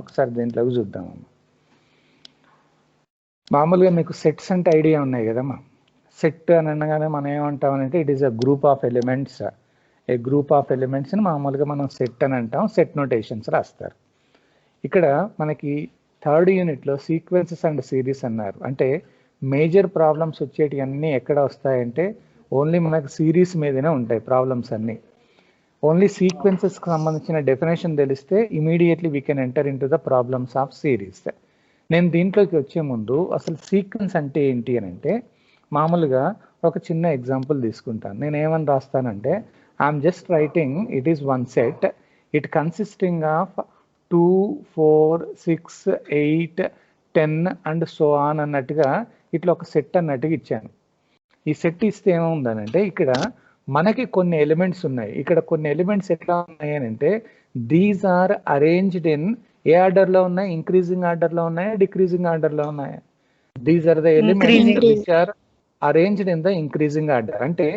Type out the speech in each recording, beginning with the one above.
ఒకసారి దీంట్లోకి చూద్దామమ్మా. మామూలుగా మీకు సెట్స్ అంటే ఐడియా ఉన్నాయి కదమ్మా. సెట్ అని అనగానే మనం ఏమంటామనంటే it is a group of elements. A group of ఎలిమెంట్స్ని మామూలుగా మనం సెట్ అని అంటాం. సెట్ నోటేషన్స్ రాస్తారు. ఇక్కడ మనకి థర్డ్ యూనిట్లో సీక్వెన్సెస్ అండ్ సిరీస్ అన్నారు. అంటే మేజర్ ప్రాబ్లమ్స్ వచ్చేటి అన్నీ ఎక్కడ వస్తాయంటే ఓన్లీ మనకు సిరీస్ మీదనే ఉంటాయి ప్రాబ్లమ్స్ అన్నీ. ఓన్లీ సీక్వెన్సెస్కి సంబంధించిన డెఫినేషన్ తెలిస్తే immediately we can enter in to the problems of series. నేను దీంట్లోకి వచ్చే ముందు అసలు సీక్వెన్స్ అంటే ఏంటి అని అంటే మామూలుగా ఒక చిన్న ఎగ్జాంపుల్ తీసుకుంటాను. నేను ఏమని రాస్తానంటే I'm just writing it is one set, it consisting of 2, 4, 6, 8, 10 and so on అన్నట్టుగా ఇట్లా ఒక సెట్ అన్నట్టుగా ఇచ్చాను. ఈ సెట్ ఇస్తే ఏముందనంటే ఇక్కడ మనకి కొన్ని ఎలిమెంట్స్ ఉన్నాయి. ఇక్కడ కొన్ని ఎలిమెంట్స్ ఎట్లా ఉన్నాయి అని అంటే these are arranged in a ఆర్డర్లో ఉన్నాయి? ఇంక్రీజింగ్ ఆర్డర్లో ఉన్నాయా, డిక్రీజింగ్ ఆర్డర్లో ఉన్నాయా? These are the elements which are arranged in the increasing order. అంటే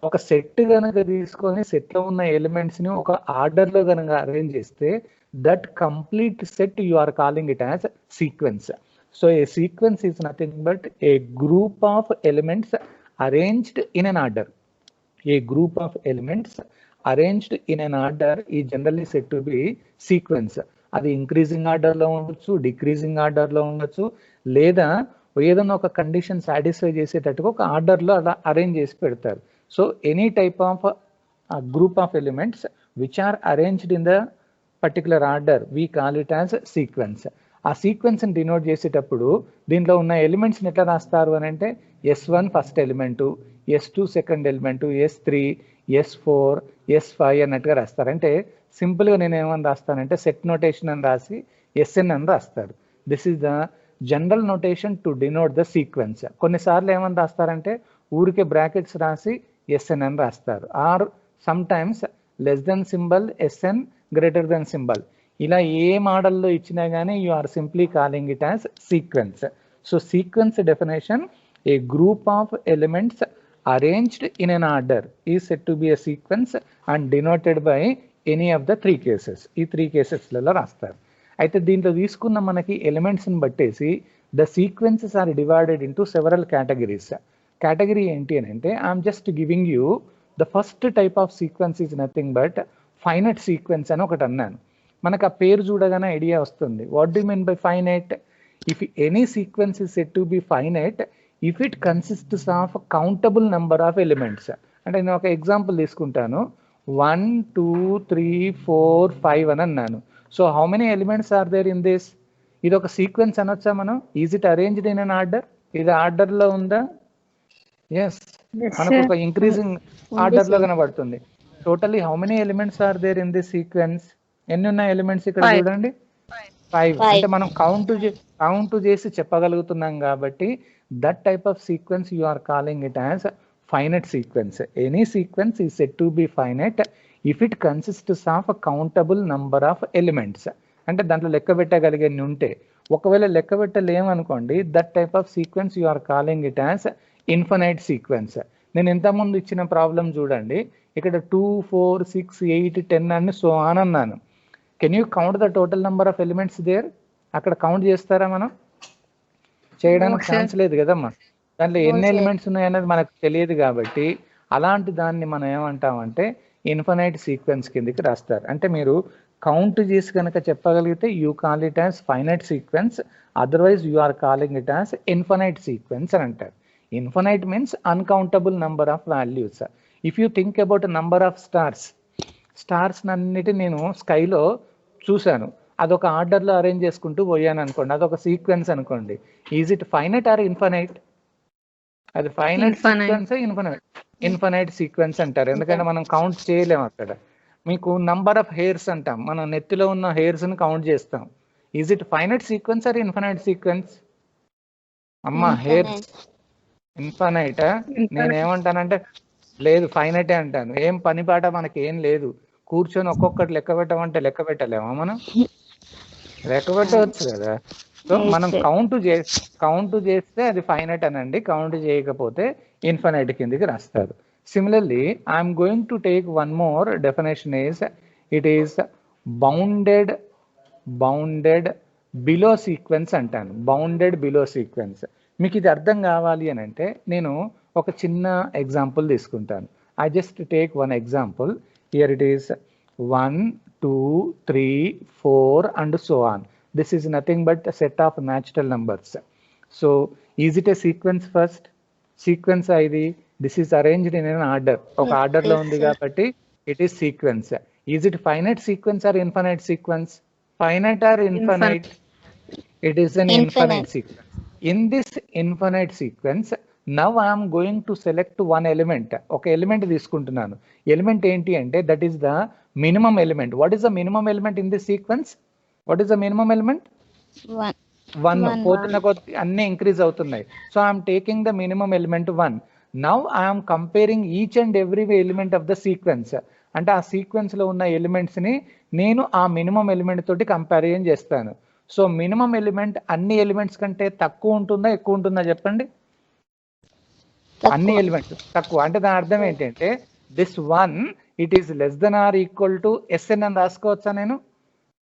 ఒక సెట్ కనుక తీసుకొని సెట్లో ఉన్న ఎలిమెంట్స్ని ఒక ఆర్డర్లో కనుక అరేంజ్ చేస్తే that complete set you are calling it as sequence. So a sequence is nothing but a group of elements arranged in an order. A group of elements arranged in an order is generally said to be sequence. అది increasing ఆర్డర్లో ఉండొచ్చు, decreasing ఆర్డర్లో ఉండొచ్చు, లేదా ఏదైనా ఒక condition satisfy చేసేటట్టుగా ఒక ఆర్డర్లో అలా అరేంజ్ చేసి పెడతారు. So any type of group of elements which are arranged in the particular order we call it as sequence. ఆ సీక్వెన్స్ని డినోట్ చేసేటప్పుడు దీంట్లో ఉన్న ఎలిమెంట్స్ని ఎట్లా రాస్తారు అని అంటే S1 first element, S2 second element, S3, S4, S5 అన్నట్టుగా రాస్తారు. అంటే సింపుల్గా నేను ఏమని రాస్తానంటే సెట్ నోటేషన్ అని రాసి SN అని రాస్తారు. This is the general notation to denote the sequence. కొన్నిసార్లు ఏమని రాస్తారంటే ఊరికే బ్రాకెట్స్ రాసి SN అని రాస్తారు. Or sometimes less than symbol SN, greater than symbol. ఇలా ఏ మోడల్లో ఇచ్చినా కానీ you are simply calling it as sequence. So sequence definition, a group of elements arranged in an order is said to be a sequence and denoted by any of the three cases. ఈ 3 కేసెస్లలో రాస్తారు. అయితే దీంట్లో తీసుకున్న మనకి ఎలిమెంట్స్ని బట్టేసి the sequences are divided into several categories. Category ఏంటి అని అంటే I'm just giving you the first type of sequence is nothing but finite sequence అని ఒకటి అన్నాను. మనకు ఆ పేరు చూడగానే ఐడియా వస్తుంది. What do mean by finite? If any sequence is said to be finite if it consists of a countable number of elements. అంటే నేను ఒక ఎగ్జాంపుల్ తీసుకుంటాను. 1, 2, 3, 4, 5 అని అన్నాను. So how many elements are there in this? ఇది ఒక sequence అనొచ్చా మనం? Is it arranged in an order? ఇది ఆర్డర్లో ఉందా? ఎస్, మనకు ఒక ఇంక్రీజింగ్ ఆర్డర్లో కనబడుతుంది. Totally how many elements are there in this sequence? ఎన్ని ఉన్నాయి ఎలిమెంట్స్ ఇక్కడ చూడండి? 5. అంటే మనం కౌంట్ చేసి చెప్పగలుగుతున్నాం కాబట్టి that type of sequence you are calling it as finite sequence. Any sequence is said to be finite if it consists of a countable number of elements. అంటే దాంట్లో లెక్క పెట్టగలిగే ఉంటే. ఒకవేళ లెక్క పెట్టలేమనుకోండి that type of sequence you are calling it as infinite sequence. నేను ఇంతకుముందు ఇచ్చిన ప్రాబ్లం చూడండి. ఇక్కడ 2, 4, 6, 8, 10 అని సో ఆన్ అన్నాను. Can you count the total number of elements there? అక్కడ కౌంట్ చేస్తారా? మనం చేయడానికి ఛాన్స్ లేదు కదమ్మా. దాంట్లో ఎన్ని ఎలిమెంట్స్ ఉన్నాయనేది మనకు తెలియదు కాబట్టి అలాంటి దాన్ని మనం ఏమంటామంటే ఇన్ఫినైట్ సీక్వెన్స్ కిందకి రాస్తారు. అంటే మీరు కౌంట్ చేసి కనుక చెప్పగలిగితే you call it as finite sequence, otherwise you are calling it as infinite sequence అని అంటారు. Infinite means uncountable number of values. If you think about number of stars అన్నిటి నేను స్కైలో చూశాను, అదొక ఆర్డర్లో అరేంజ్ చేసుకుంటూ పోయాను అనుకోండి, అదొక సీక్వెన్స్ అనుకోండి. Is it finite or infinite? అది ఫైనైట్ సీక్వెన్స్, ఇన్ఫినైట్ సీక్వెన్స్ అంటారు. ఎందుకంటే మనం కౌంట్ చేయలేము అక్కడ. మీకు నంబర్ ఆఫ్ హెయిర్స్ అంటాం, మనం నెత్తిలో ఉన్న హెయిర్స్ని కౌంట్ చేస్తాం. Is it finite sequence or infinite sequence? అమ్మా హెయిర్స్ ఇన్ఫినైటా? నేనేమంటానంటే లేదు ఫైనైటే అంటాను. ఏం పని పాట మనకి ఏం లేదు, కూర్చొని ఒక్కొక్కటి లెక్క పెట్టమంటే లెక్క పెట్టలేమా? మనం లెక్క పెట్టవచ్చు కదా. సో మనం కౌంట్ చేస్తే అది ఫైనైట్ అనండి, కౌంట్ చేయకపోతే ఇన్ఫినైట్ కిందకి రాస్తారు. Similarly I'm going to take one more definition. It is bounded bounded below sequence అంటాను. Bounded below sequence. మీకు ఇది అర్థం కావాలి అని అంటే నేను ఒక చిన్న ఎగ్జాంపుల్ తీసుకుంటాను. I just take one example. Here it is 1, 2, 3, 4 and so on. This is nothing but a set of natural numbers. So is it a sequence first? Sequence ID. This is arranged in an order. ఒక order లో ఉంది కాబట్టి it is sequence. Is it finite sequence or infinite sequence? Finite or infinite? It is an infinite sequence. In this infinite sequence, now I am going to select one element. ఒక element తీసుకుంటున్నాను. Element ఏంటి అంటే that is the minimum element. What is the minimum element in this sequence? What is the minimum element? 1. పోతున్న కొద్ది అన్ని increase అవుతున్నాయి. So I'm taking the minimum element 1. Now I'm comparing each and every element of the sequence. అంటే ఆ sequence లో ఉన్న elements ని నేను ఆ మినిమం ఎలిమెంట్ తోటి కంపారిజన్ చేస్తాను. సో మినిమం ఎలిమెంట్ అన్ని ఎలిమెంట్స్ కంటే తక్కువ ఉంటుందా ఎక్కువ ఉంటుందా చెప్పండి? అన్ని ఎలిమెంట్స్ తక్కువ. అంటే దాని అర్థం ఏంటంటే this 1 it is less than or equal to S N అని రాసుకోవచ్చా? నేను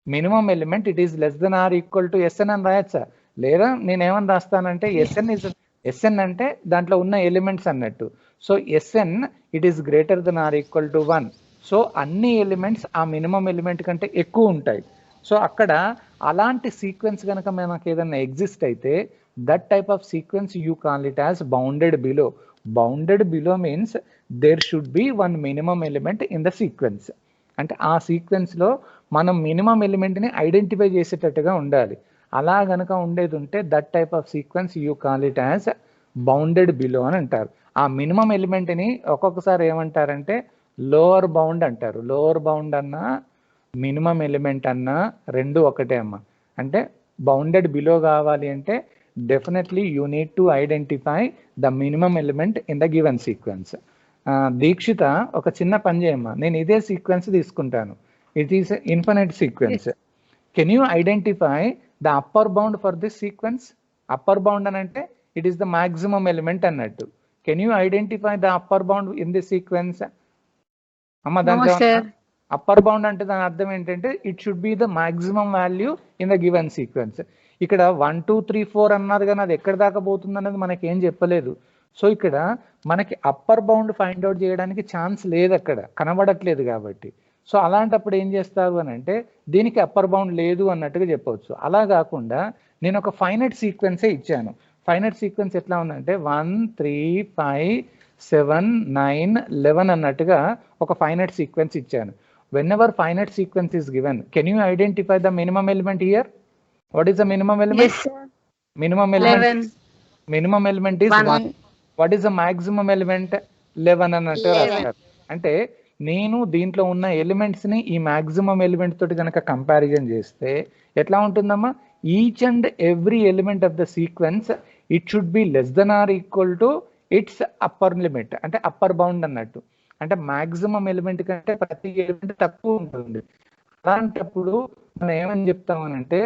minimum element it is less than or equal to S N అని రాయచ్చా? లేదా నేను ఏమని రాస్తానంటే ఎస్ఎన్ అంటే దాంట్లో ఉన్న ఎలిమెంట్స్ అన్నట్టు. So S N it is greater than or equal to 1. So అన్ని ఎలిమెంట్స్ ఆ మినిమం ఎలిమెంట్ కంటే ఎక్కువ ఉంటాయి. సో అక్కడ అలాంటి సీక్వెన్స్ కనుక మనకు ఏదైనా ఎగ్జిస్ట్ అయితే that type of sequence you call it as bounded below. Bounded below means there should be one minimum element in the sequence. అంటే ఆ సీక్వెన్స్ లో మనం మినిమం ఎలిమెంట్ ని ఐడెంటిఫై చేసేటట్టుగా ఉండాలి. అలా గనక ఉండేది ఉంటే that type of sequence you call it as bounded below అని అంటారు. ఆ మినిమం ఎలిమెంట్ ని ఒక్కొక్కసారి ఏమంటారంటే లోవర్ బౌండ్ అంటారు. లోవర్ బౌండ్ అన్నా మినిమం ఎలిమెంట్ అన్నా రెండు ఒకటే అమ్మ. అంటే బౌండెడ్ బిలో కావాలి అంటే definitely you need to identify the minimum element in the given sequence. Dikshita ఒక చిన్న పని చేయమ్మా, నేను ఇదే సీక్వెన్స్ తీసుకుంటాను. It is infinite sequence. Can you identify the upper bound for this sequence? Upper bound అని అంటే it is the maximum element అన్నట్టు. Can you identify the upper bound in this sequence? అమ్మ దాంట్లో అప్పర్ బౌండ్ అంటే దాని అర్థం ఏంటంటే it should be the maximum value in the given sequence. ఇక్కడ 1, 2, 3, 4 అన్నారు కానీ అది ఎక్కడ దాకా పోతుంది అన్నది మనకి ఏం చెప్పలేదు. సో ఇక్కడ మనకి అప్పర్ బౌండ్ ఫైండ్ అవుట్ చేయడానికి ఛాన్స్ లేదు, అక్కడ కనబడట్లేదు కాబట్టి. సో అలాంటప్పుడు ఏం చేస్తారు అని అంటే దీనికి అప్పర్ బౌండ్ లేదు అన్నట్టుగా చెప్పవచ్చు. అలా కాకుండా నేను ఒక ఫైనైట్ సీక్వెన్సే ఇచ్చాను. ఫైనైట్ సీక్వెన్స్ ఎట్లా ఉందంటే 1, 3, 5, 7, 9, 11 అన్నట్టుగా ఒక ఫైనైట్ సీక్వెన్స్ ఇచ్చాను. whenever finite sequence is given, can you identify the minimum element here? What is the minimum element? Yes, sir. Minimum element. Minimum element is 1. What is the maximum element? 11 అన్నట్టు రాస్తారు. అంటే నేను దీంట్లో ఉన్న elements ని ఈ maximum element తోటి కనుక కంపారిజన్ చేస్తే ఎట్లా ఉంటుందమ్మా? Each and every element of the sequence it should be less than or equal to its upper limit, అంటే అప్పర్ బౌండ్ అన్నట్టు. అంటే మాక్సిమం ఎలిమెంట్ కంటే ప్రతి ఎలిమెంట్ తక్కువ ఉంటుంది. అలాంటప్పుడు మనం ఏమని చెప్తామనంటే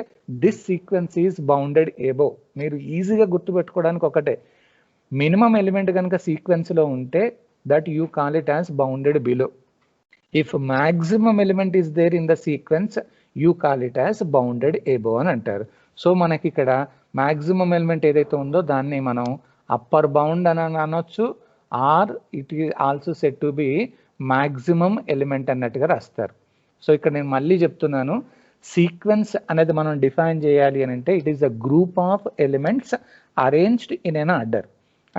this sequence is bounded above. మీరు ఈజీగా గుర్తుపెట్టుకోవడానికి ఒకటే, మినిమం ఎలిమెంట్ కనుక సీక్వెన్స్ లో ఉంటే that you call it as bounded below. If maximum element is there in the sequence you call it as bounded above అని అంటారు. సో మనకి ఇక్కడ మాక్సిమం ఎలిమెంట్ ఏదైతే ఉందో దాన్ని మనం అప్పర్ బౌండ్ అని అనొచ్చు, or it is also set to be maximum element అన్నట్టుగా రాస్తారు. సో ఇక్కడ నేను మళ్ళీ చెప్తున్నాను, సీక్వెన్స్ అనేది మనం డిఫైన్ చేయాలి అని అంటే it is a group of elements arranged in an order.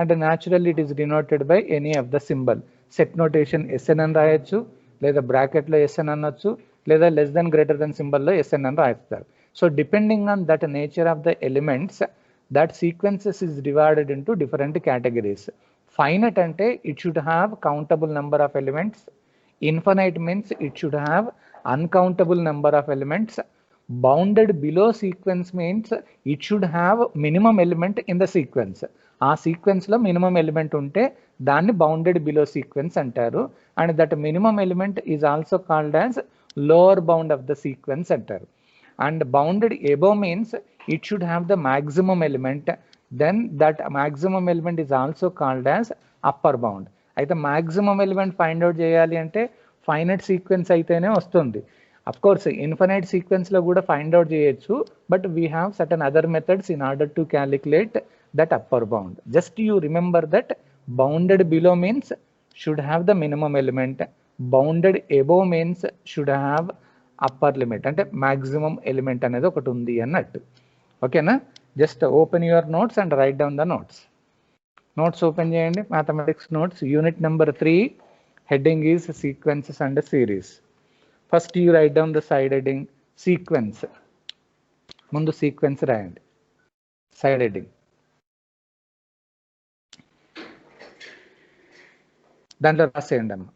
అంటే naturally it is denoted by any of the symbol. Set notation SN అని రాయొచ్చు, లేదా బ్రాకెట్లో ఎస్ఎన్ అనొచ్చు, లేదా లెస్ దెన్ గ్రేటర్ దెన్ సింబల్లో ఎస్ఎన్ అని రాస్తారు. So depending on that nature of the elements that sequences is divided into different categories. Finite అంటే it should have countable number of elements. Infinite means it should have uncountable number of elements. Bounded below sequence means it should have minimum element in the sequence. ఆ sequence లో minimum element ఉంటే దాన్ని bounded below sequence అంటారు. And that minimum element is also called as lower bound of the sequence అంటారు. And bounded above means it should have the maximum element, then that maximum element is also called as upper bound. అయితే maximum element find out చేయాలి అంటే finite sequence అయితేనే వస్తుంది. Of course, infinite sequence lo kuda find out cheyochu, but we have certain other methods in order to calculate that upper bound. Just you remember that bounded below means should have the minimum element, bounded above means should have upper limit, ante maximum element anedi okati undi annattu. Okay na? Just open your notes and write down the notes. Notes open cheyandi, mathematics notes, unit number 3, heading is sequences and series. First you write down the side heading sequence. Mundu sequence రాయండి, side heading. దాంట్లో రాసేయండి అమ్మ,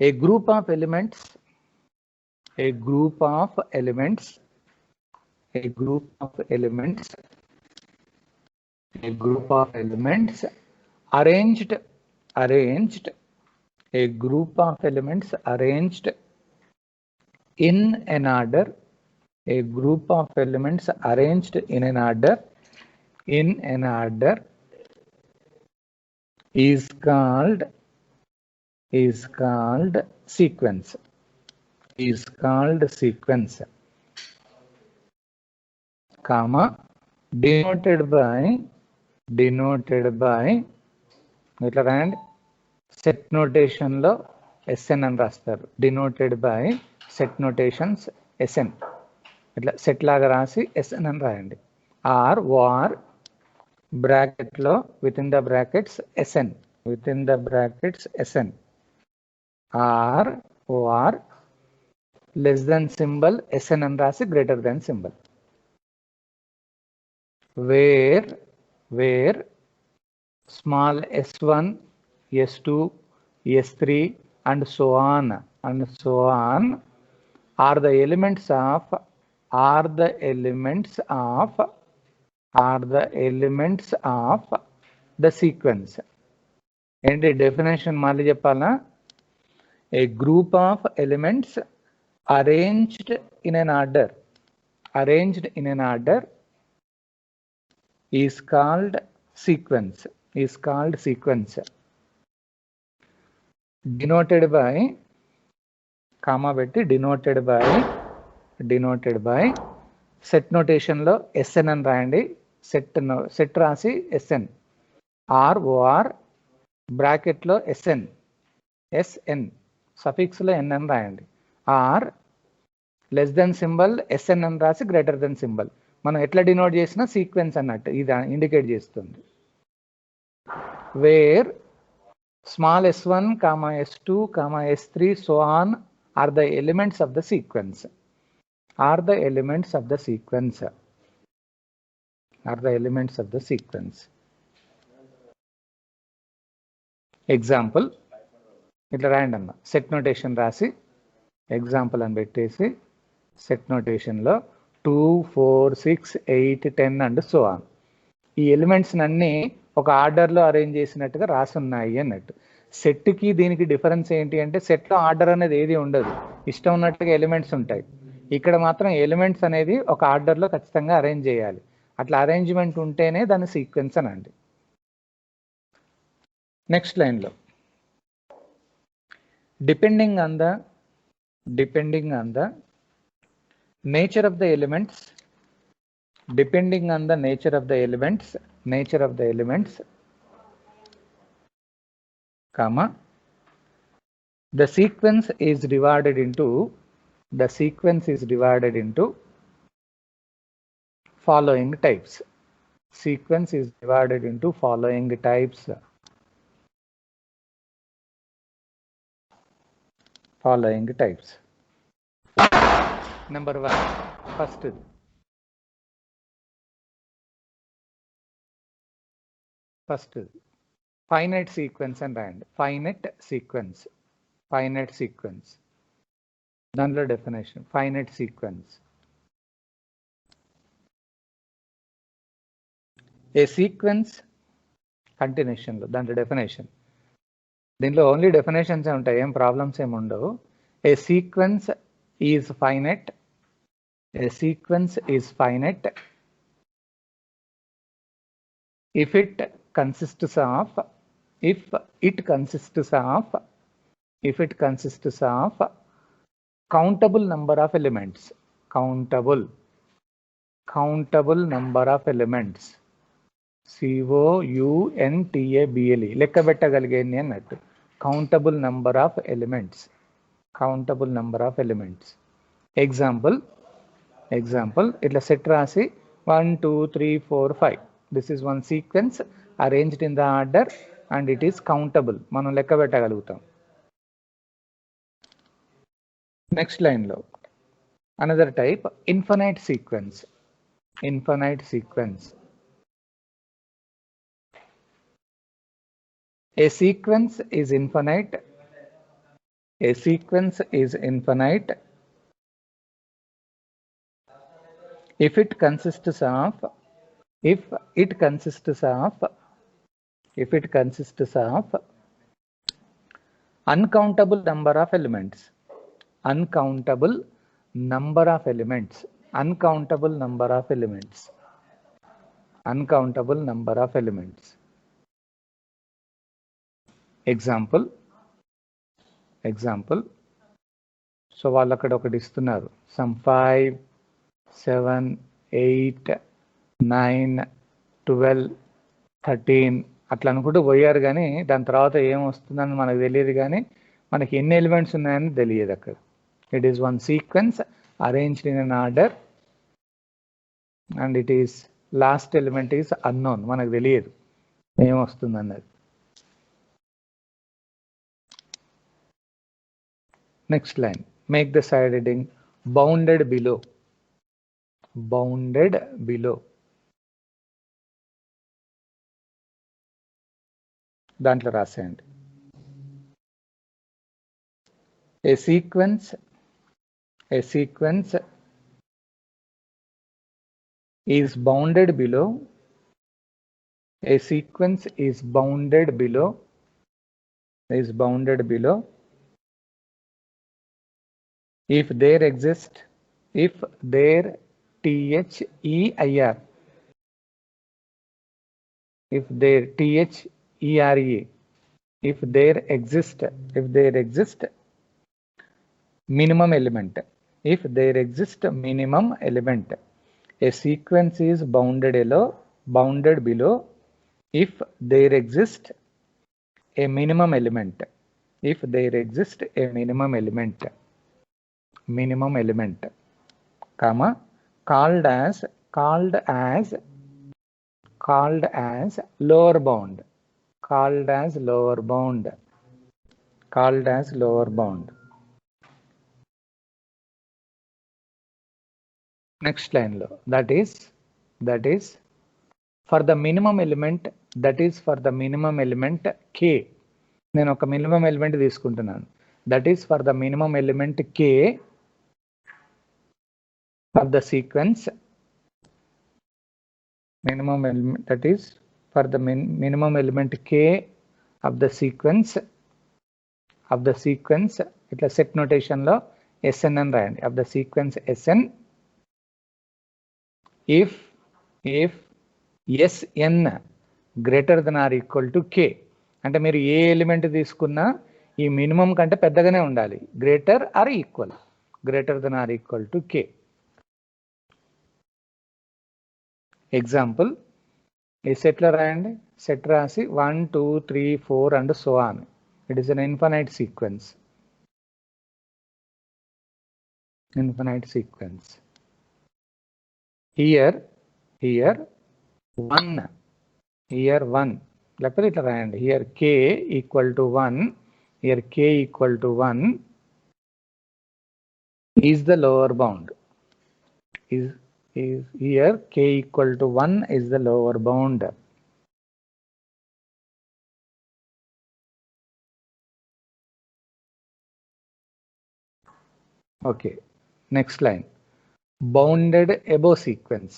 a group of elements, a group of elements, a group of elements, a group of elements arranged, a group of elements arranged in an order, a group of elements arranged in an order, is called sequence, comma, denoted by ఇట్లా రాయండి, set notation లో SN అని రాస్తారు, denoted by set notations SN, ఇట్లా set లాగా రాసి SN అని రాయండి. ఆర్ ఓఆర్ బ్రాకెట్ లో within the brackets SN, or O R less than symbol SN అని రాసి greater than symbol. Where small s1, s2, s3 and so on are the elements of the sequence. ఏంటి definition మళ్ళీ చెప్పాలా? a group of elements arranged in an order is called sequence, denoted by comma పెట్టి denoted by set notation లో SN అని రాయండి, set రాసి SN, ROR bracket లో SN suffix లో N అని రాయండి, R less than symbol SN అని రాసి గ్రేటర్ దెన్ సింబల్. మనం ఎట్లా డినోట్ చేసినా సీక్వెన్స్ అన్నట్టు ఇది ఇండికేట్ చేస్తుంది. Where small s1, s2, s3 so on are the elements of the sequence, example ఇట్లా రాయండి అన్న, సెట్ నోటేషన్ రాసి ఎగ్జాంపుల్ అని పెట్టేసి సెట్ నోటేషన్లో 2, 4, 6, 8, 10 అండ్ సో ఆన్ ఈ ఎలిమెంట్స్ అన్ని ఒక ఆర్డర్లో అరేంజ్ చేసినట్టుగా రాసి ఉన్నాయి అన్నట్టు. సెట్కి దీనికి డిఫరెన్స్ ఏంటి అంటే సెట్లో ఆర్డర్ అనేది ఏది ఉండదు, ఇష్టం ఉన్నట్టుగా ఎలిమెంట్స్ ఉంటాయి. ఇక్కడ మాత్రం ఎలిమెంట్స్ అనేది ఒక ఆర్డర్లో ఖచ్చితంగా అరేంజ్ చేయాలి. అట్లా అరేంజ్మెంట్ ఉంటేనే దాన్ని సీక్వెన్స్ అని అండి. నెక్స్ట్ లైన్లో depending on the nature of the elements, comma, the sequence is divided into following types. Number 1, first finite sequence and finite sequence. దానిలో definition finite sequence, a sequence కంటిన్యూషన్లో దాంట్లో definition. దీంట్లో only definitions ఉంటాయి, ఏం problems ఏమి ఉండవు. ఏ sequence is finite if it consists of countable number of elements, countable number of elements, COUNTABLE, లెక్క పెట్టగలిగేది అన్నట్టు. countable number of elements, countable number of elements. example ఇట్లా set రాసి 1 2 3 4 5, this is one sequence arranged in the order and it is countable, మనం లెక్క పెట్టగలుగుతాం. Next line లో another type, infinite sequence, infinite sequence. A sequence is infinite, a sequence is infinite if it consists of uncountable number of elements, uncountable number of elements, uncountable number of elements, uncountable number of elements. example so వాళ్ళు అక్కడ ఒకటి ఇస్తున్నారు, some 5 7 8 9 12 13 అట్లా అనుకుంటూ పోయారు, కానీ దాని తర్వాత ఏం వస్తుందని మనకు తెలియదు, కానీ మనకి ఎన్ని ఎలిమెంట్స్ ఉన్నాయని తెలియదు అక్కడ. It is one sequence arranged in an order and it is lost element is unknown, మనకు తెలియదు ఏం వస్తుంది అన్నది. Next line, make the side heading bounded below, bounded below. దాంట్లో రాసేయండి, a sequence is bounded below, a sequence is bounded below, is bounded below if there exist, if there THEIR, if there THERE, if there exist minimum element, if there exist minimum element. A sequence is bounded below if there exist a minimum element, if there exist a minimum element, comma, called as lower bound, called as lower bound. Next line lo, that is for the minimum element, that is for the minimum element k. నేను ఒక minimum element తీసుకుంటున్నాను, that is for the minimum element k of the sequence, minimum element, that is for the minimum element k of the sequence, ఇట్లా set notation లో SN అని రాయండి, of the sequence SN, if SN greater than or equal to k. అంటే మీరు ఏ element తీసుకున్నా ఈ minimum కంటే పెద్దగానే ఉండాలి, greater than or equal to k. Example, ఈ సెట్లో రాయండి, సెట్ రాసి 1 2 3 4 and so on. It is an infinite sequence. Here 1, లేకపోతే ఇట్లా రాయండి, here k equal to 1, here k equal to 1 is the lower bound, is here k equal to 1 is the lower bound. Okay, next line, bounded above sequence,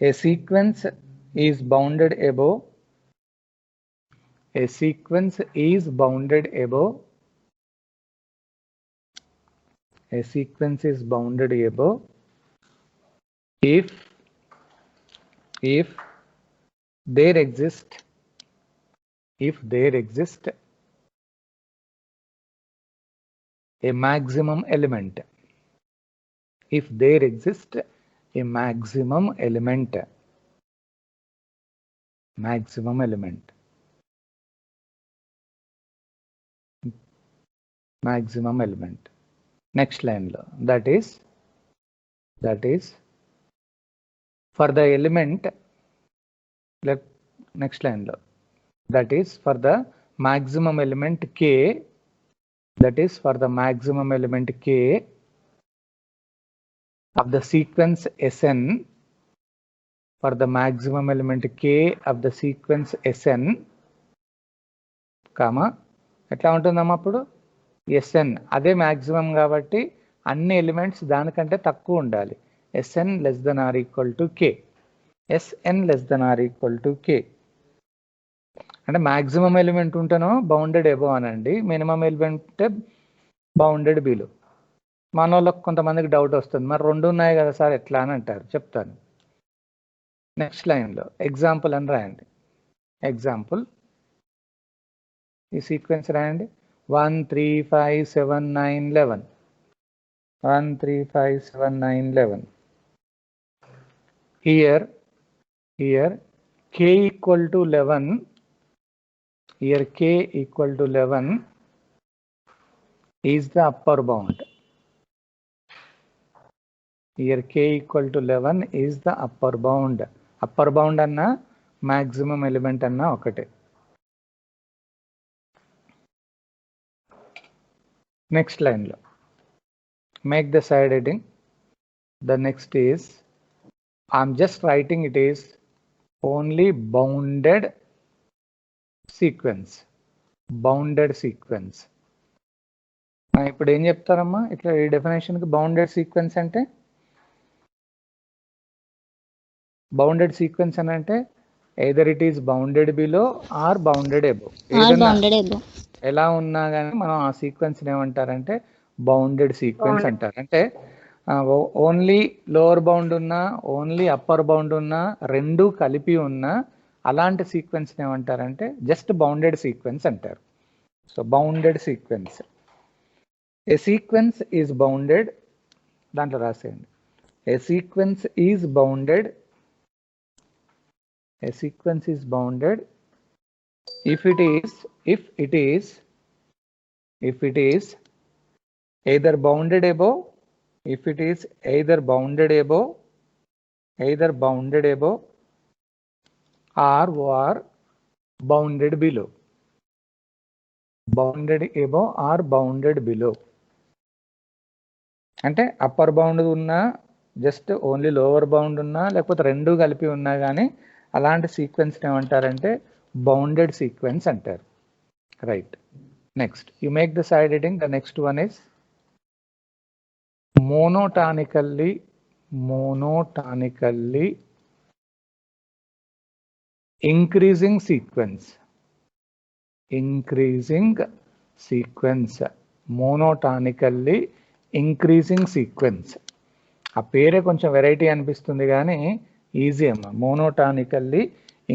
a sequence is bounded above, a sequence is bounded above, a sequence is bounded above if there exists a maximum element, if there exists a maximum element, next line lo, that is for the element, next line lo, that is for the maximum element k, that is for the maximum element k of the sequence Sn, for the maximum element k of the sequence Sn, comma ఎట్లా ఉంటుందమ్మా అప్పుడు Sn అదే maximum కాబట్టి అన్ని elements దానికంటే తక్కువ ఉండాలి. Sn less than or equal to k, Sn less than or equal to k. అంటే మ్యాక్సిమం ఎలిమెంట్ ఉంటేనో బౌండెడ్ ఎబో అనండి, మినిమం ఎలిమెంట్ బౌండెడ్ బిలో. మన వాళ్ళకి కొంతమందికి డౌట్ వస్తుంది, మరి రెండు ఉన్నాయి కదా సార్ ఎట్లా అని అంటారు. చెప్తాను. నెక్స్ట్ లైన్లో ఎగ్జాంపుల్ అని రాయండి. ఎగ్జాంపుల్ ఈ సీక్వెన్స్ రాయండి. 1 3 5 7 9 11, 1 3 5 7 9 11. Here k equal to 11, here k equal to 11 is the upper bound. Here k equal to 11 is the upper bound. Upper bound anna maximum element anna okate. Next line lo make the side heading. The next is, I'm just writing it is only bounded sequence. Bounded sequence. ఇప్పుడు ఏం చెప్తారమ్మా ఇట్లా ఈ డెఫినేషన్కి? Bounded sequence అంటే, bounded sequence అని అంటే either it is bounded below or bounded above. ఎలా ఉన్నా కానీ మనం ఆ సీక్వెన్స్ ఏమంటారంటే బౌండెడ్ సీక్వెన్స్ అంటారు. అంటే ఓన్లీ లోవర్ బౌండ్ ఉన్నా, ఓన్లీ అప్పర్ బౌండ్ ఉన్నా, రెండు కలిపి ఉన్నా అలాంటి సీక్వెన్స్ ఏమంటారంటే జస్ట్ బౌండెడ్ సీక్వెన్స్ అంటారు. So bounded sequence. A sequence is bounded, దాంట్లో రాసేయండి. A sequence is bounded, a sequence is bounded if it is either bounded above, if it is either bounded above or bounded below. Bounded above or bounded below అంటే upper bound ఉన్నా, just only lower bound ఉన్నా, లేకపోతే రెండు కలిపి ఉన్నా కానీ అలాంటి sequence ఏమంటారంటే బౌండెడ్ సీక్వెన్స్ అంటారు. Right. Next you make the side heading. The next one is monotonically increasing sequence. Monotonically increasing sequence. ఆ పేరే కొంచెం వెరైటీ అనిపిస్తుంది కానీ ఈజీ అమ్మా. Monotonically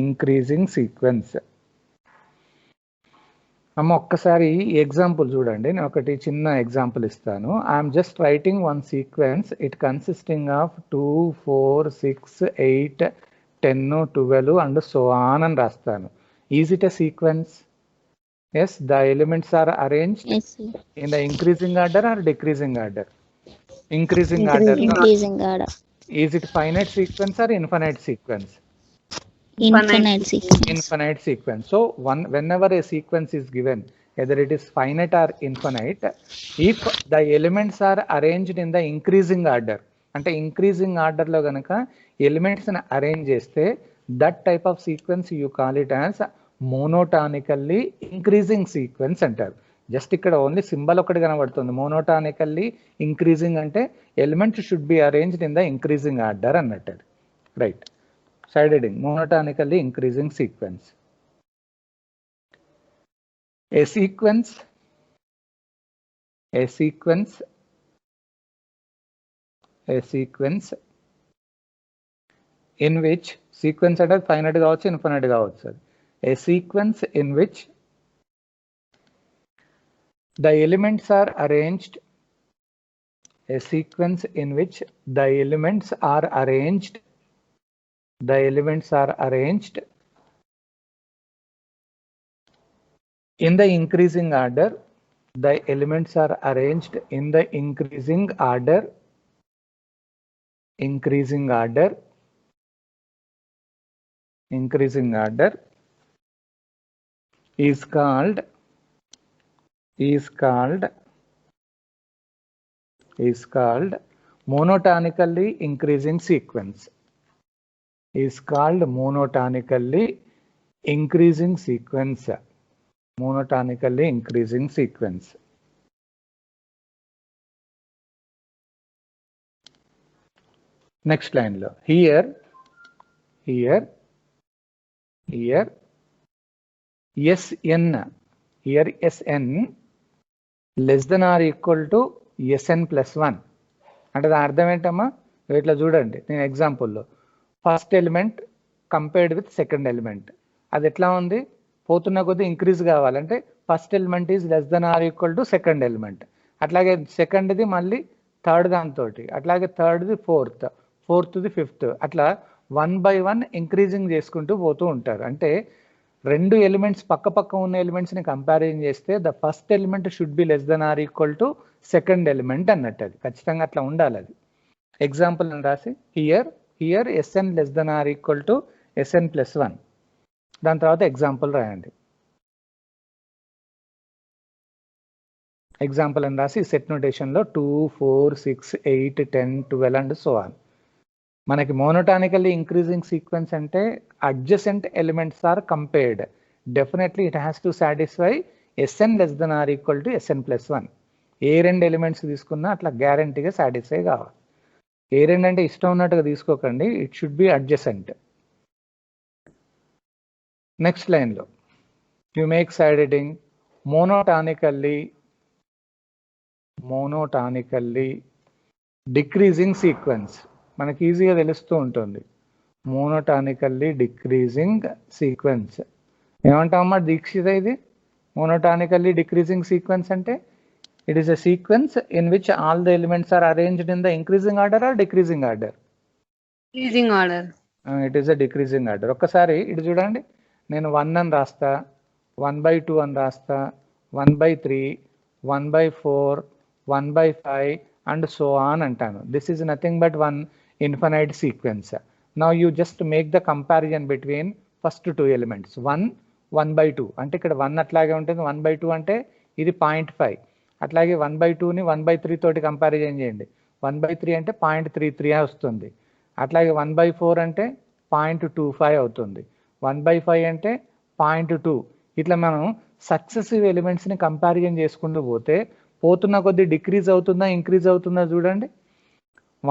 increasing sequence. అమ్మ ఒక్కసారి ఎగ్జాంపుల్ చూడండి. నేను ఒకటి చిన్న ఎగ్జాంపుల్ ఇస్తాను. I'm just writing one sequence. It consisting of 2 4 6 8 10 12 and so on అని రాస్తాను. Is it a sequence? Yes. The elements are arranged in the increasing order or decreasing order? Increasing order. Is it finite sequence or infinite sequence? Infinite sequence. So whenever a sequence is given, whether it is finite or infinite, if the elements are arranged in the increasing order, అంటే increasing order లో గనక elements ని arrange చేస్తే that type of sequence you call it as monotonically increasing sequence అంటారు. Just ఇక్కడ only symbol ఒకటి కనబడుతుంది. Monotonically increasing అంటే elements should be arranged in the increasing order అన్నట్టు. Right. Side heading monotonically increasing sequence. A sequence in which sequence అంటే finite కావచ్చు, infinite కావచ్చు. అది a sequence in which the elements are arranged, a sequence in which the elements are arranged in the increasing order, the elements are arranged in the increasing order is called monotonically increasing sequence. Is called monotonically increasing sequence. Monotonically increasing sequence. Next line lo here Sn, here Sn less than or equal to Sn plus 1. అంటే దాని అర్థం ఏంటమ్మా, ఇట్లా చూడండి. నేను ఎగ్జాంపుల్లో first element compared with second element, అది ఎట్లా ఉంది, పోతున్న కొద్దీ ఇంక్రీజ్ కావాలంటే first element is less than or equal to second element. అట్లాగే సెకండ్ది మళ్ళీ థర్డ్ దాంతో, అట్లాగే థర్డ్ది ఫోర్త్ది ఫిఫ్త్, అట్లా 1 by 1 ఇంక్రీజింగ్ చేసుకుంటూ పోతూ ఉంటారు. అంటే రెండు ఎలిమెంట్స్ పక్క ఉన్న ఎలిమెంట్స్ని కంపారిజన్ చేస్తే the first element should be less than or equal to second element అన్నట్టు. అది ఖచ్చితంగా అట్లా ఉండాలి. అది ఎగ్జాంపుల్ అని రాసి here Sn less than or equal to Sn plus 1. దాని తర్వాత ఎగ్జాంపుల్ రాయండి. ఎగ్జాంపుల్ అని రాసి సెట్ నోటేషన్లో 2, 4, 6, 8, 10, 12 అండ్ సో ఆన్. మనకి మోనోటానికల్లీ ఇంక్రీజింగ్ సీక్వెన్స్ అంటే adjacent elements are compared. Definitely it has to satisfy Sn less than or equal to Sn plus 1. ఏ రెండు ఎలిమెంట్స్ తీసుకున్నా అట్లా గ్యారంటీగా సాటిస్ఫై కావాలి. ఏ రెండు అంటే ఇష్టం ఉన్నట్టుగా తీసుకోకండి, it should be adjacent. Next లైన్లో you make side heading monotonically decreasing sequence. మనకి ఈజీగా తెలుస్తూ ఉంటుంది. మోనోటానికల్లీ డిక్రీజింగ్ సీక్వెన్స్ ఏమంటామమ్మా దీక్షిత? ఇది మోనోటానికల్లీ డిక్రీజింగ్ సీక్వెన్స్ అంటే it is a sequence in which all the elements are arranged in the increasing order or decreasing order? Decreasing order. It is a decreasing order. ఒక్కసారి ఇటు చూడండి, నేను 1 అని రాస్తా, 1/2 అని రాస్తా, 1/3, 1/4, 1/5 and so on అంటాను. This is nothing but one infinite sequence. Now you just make the comparison between first two elements. 1/2 అంటే ఇక్కడ 1 అట్లాగే ఉంటుంది, 1/2 అంటే ఇది 0.5. అట్లాగే 1/2ని 1/3 తోటి కంపారిజన్ చేయండి. 1/3 అంటే 0.33 వస్తుంది. అట్లాగే 1/4 అంటే 0.25 అవుతుంది. 1/5 అంటే 0.2. ఇట్లా మనం సక్సెసివ్ ఎలిమెంట్స్ని కంపారిజన్ చేసుకుంటూ పోతున్న కొద్ది డిక్రీజ్ అవుతుందా ఇంక్రీజ్ అవుతుందా చూడండి.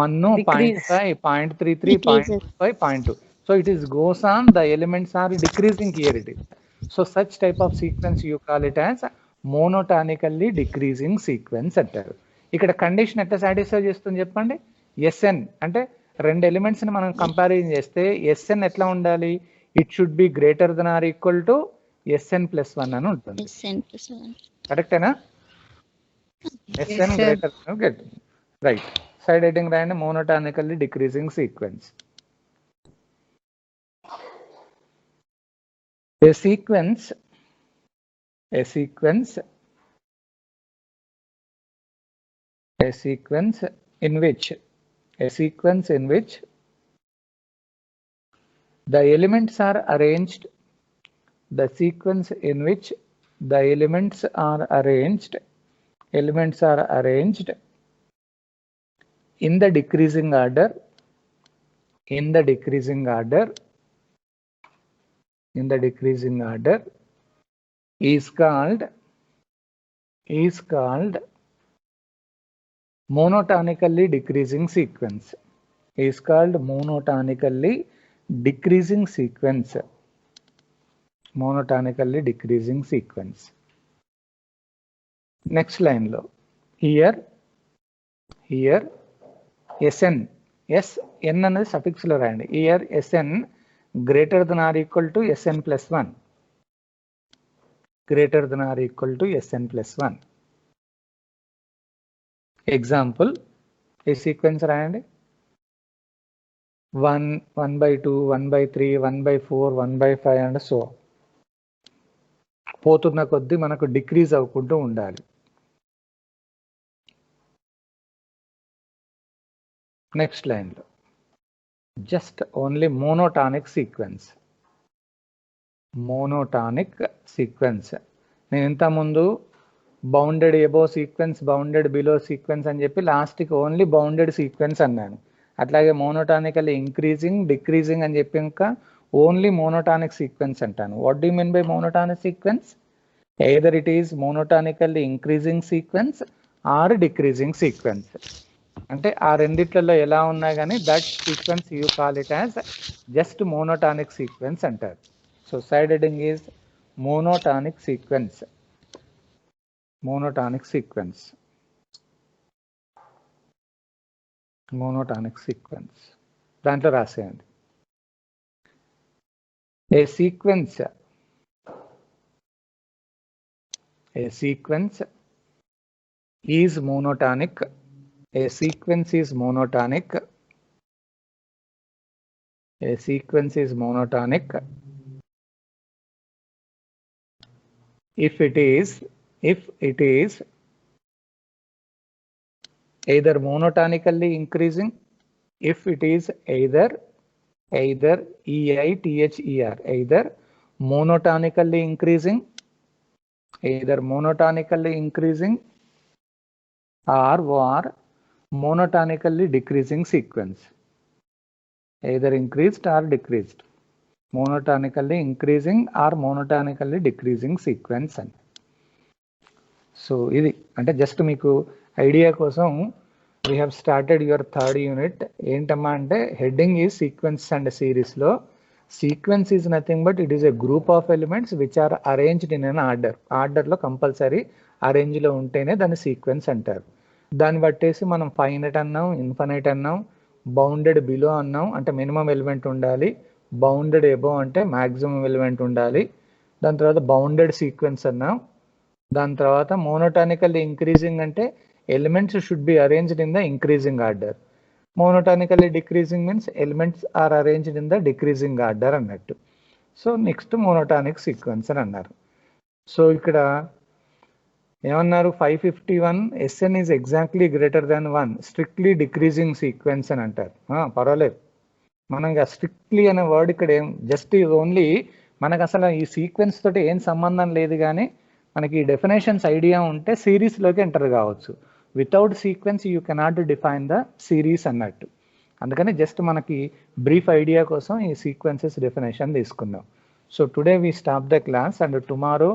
1, 0.5, 0.33, 0.5, 0.2. So it is goes on, the elements are decreasing here it is. So such type of sequence you call it as monotonically decreasing sequence అంటారు. ఇక్కడ కండిషన్ ఎట్లా సాటిస్ఫై చేస్తుంది చెప్పండి. Sn అంటే రెండు ఎలిమెంట్స్ని మనం కంపారిజన్ చేస్తే Sn ఎట్లా ఉండాలి, it should be greater than or equal to Sn plus 1 అని ఉంటుంది. కరెక్టేనా? Sn greater than, right. Side heading రాయండి, monotonically decreasing sequence. A sequence in which the elements are arranged, in the decreasing order, is called monotonically decreasing sequence. Monotonically decreasing sequence. Next line lo here Sn అనేది suffix లో రాయండి. Here Sn greater than or equal to Sn plus 1. Greater than or equal to Sn plus 1. Example, a sequence రాయండి. 1, 1/2, 1/3, 1/4, 1/5 and so on. పోతున్న కొద్దీ మనకు decrease అవ్వకుంటూ ఉండాలి. Next లైన్లో just only monotonic sequence. Monotonic sequence. నేను ఇంతకుముందు bounded above sequence, bounded below sequence అని చెప్పి లాస్ట్కి ఓన్లీ బౌండెడ్ సీక్వెన్స్ అన్నాను. అట్లాగే మోనోటానికల్లీ ఇంక్రీజింగ్, డిక్రీజింగ్ అని చెప్పి ఇంకా ఓన్లీ మోనోటానిక్ సీక్వెన్స్ అంటాను. What do mean by monotonic sequence? Either it is monotonically increasing sequence or decreasing sequence. అంటే ఆ రెండిట్లలో ఎలా ఉన్నా కానీ that sequence you call it as just monotonic sequence అంటారు. So side heading is monotonic sequence. Monotonic sequence. Monotonic sequence దాంట్లో రాసేయండి. A sequence is monotonic. A sequence is monotonic. A sequence is monotonic if it is either monotonically increasing, if it is either either monotonically increasing, either monotonically increasing or monotonically decreasing sequence. Either increased or decreased. Monotonically increasing or monotonically decreasing sequence అని. So ఇది అంటే జస్ట్ మీకు idea కోసం we have started your third unit. ఏంటమ్మా అంటే heading is sequence and సిరీస్లో sequence is nothing but it is a group of elements which are arranged in an order. ఆర్డర్లో కంపల్సరీ అరేంజ్లో ఉంటేనే దాన్ని సీక్వెన్స్ అంటారు. దాన్ని బట్టేసి మనం ఫైనైట్ అన్నాం, ఇన్ఫైనైట్ అన్నాం, బౌండెడ్ బిలో అన్నాం అంటే మినిమం ఎలిమెంట్ ఉండాలి, బౌండెడ్ ఎబో అంటే మ్యాక్సిమం ఎలిమెంట్ ఉండాలి, దాని తర్వాత బౌండెడ్ సీక్వెన్స్ అన్నాం, దాని తర్వాత మోనోటానికల్లీ ఇంక్రీజింగ్ అంటే elements should be arranged in the increasing order, monotonically decreasing means elements are arranged in the decreasing order అన్నట్టు. సో నెక్స్ట్ మోనోటానిక్ సీక్వెన్స్ అని అన్నారు. సో ఇక్కడ ఏమన్నారు 551 Sn is exactly greater than 1 strictly decreasing sequence అని అంటారు. పర్వాలేదు, మనం strictly అనే వర్డ్ ఇక్కడ ఏం జస్ట్ ఓన్లీ మనకు అసలు ఈ సీక్వెన్స్ తోటి ఏం సంబంధం లేదు, కానీ మనకి డెఫినేషన్స్ ఐడియా ఉంటే సిరీస్లోకి ఎంటర్ కావచ్చు. Without sequence you cannot define the series అన్నట్టు. అందుకని జస్ట్ మనకి బ్రీఫ్ ఐడియా కోసం ఈ సీక్వెన్సెస్ డెఫినేషన్ తీసుకుందాం. So today we stop the class and tomorrow